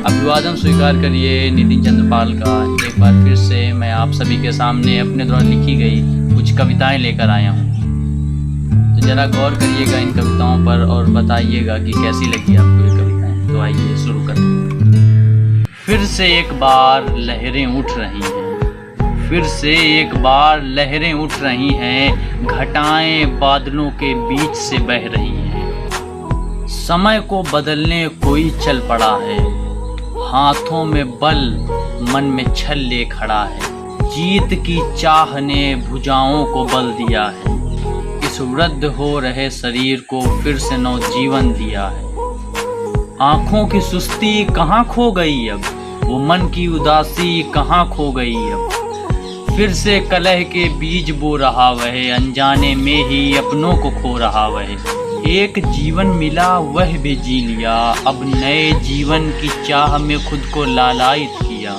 अभिवादन स्वीकार करिए नितिन चंद्रपाल का। एक बार फिर से मैं आप सभी के सामने अपने द्वारा लिखी गई कुछ कविताएं लेकर आया हूँ। तो ज़रा गौर करिएगा इन कविताओं पर और बताइएगा कि कैसी लगी आपको ये कविताएं। तो आइए शुरू करते हैं। फिर से एक बार लहरें उठ रही हैं, फिर से एक बार लहरें उठ रही हैं, घटाएं बादलों के बीच से बह रही हैं। समय को बदलने कोई चल पड़ा है, हाथों में बल मन में छल ले खड़ा है। जीत की चाह ने भुजाओं को बल दिया है, इस वृद्ध हो रहे शरीर को फिर से नवजीवन दिया है। आंखों की सुस्ती कहाँ खो गई अब, वो मन की उदासी कहाँ खो गई अब। फिर से कलह के बीज बो रहा वह, अनजाने में ही अपनों को खो रहा वह। एक जीवन मिला वह भी जी लिया, अब नए जीवन की चाह में खुद को लालायित किया।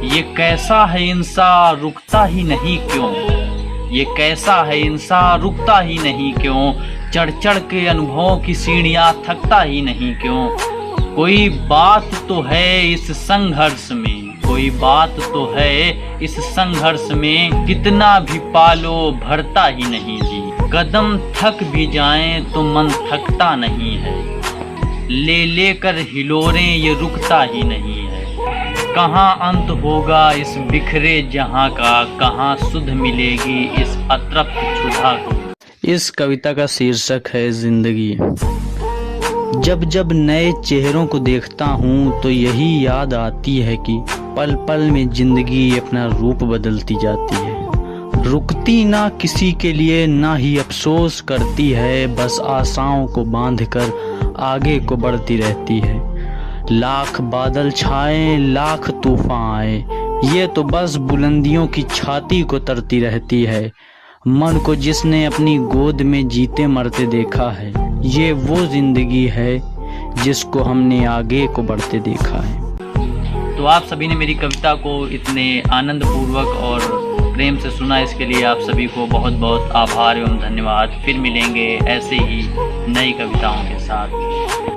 ये कैसा है इंसान रुकता ही नहीं क्यों, ये कैसा है इंसान रुकता ही नहीं क्यों। चढ़ चढ़ के अनुभवों की सीढ़ियाँ थकता ही नहीं क्यों। कोई बात तो है इस संघर्ष में, कोई बात तो है इस संघर्ष में। कितना भी पालो भरता ही नहीं जी, कदम थक भी जाएं तो मन थकता नहीं है। ले लेकर हिलोरें ये रुकता ही नहीं है। कहाँ अंत होगा इस बिखरे जहां का, कहाँ सुध मिलेगी इस अतृप्त क्षुधा को। इस कविता का शीर्षक है जिंदगी। जब जब नए चेहरों को देखता हूँ तो यही याद आती है कि पल पल में जिंदगी अपना रूप बदलती जाती है। रुकती ना किसी के लिए ना ही अफसोस करती है, बस आशाओं को बांधकर आगे को बढ़ती रहती है। लाख बादल छाए लाख तूफान आए, ये तो बस बुलंदियों की छाती को तरती रहती है। मन को जिसने अपनी गोद में जीते मरते देखा है, ये वो जिंदगी है जिसको हमने आगे को बढ़ते देखा है। तो आप सभी ने मेरी कविता को इतने आनंद पूर्वक और प्रेम से सुना, इसके लिए आप सभी को बहुत बहुत आभार एवं धन्यवाद। फिर मिलेंगे ऐसे ही नई कविताओं के साथ।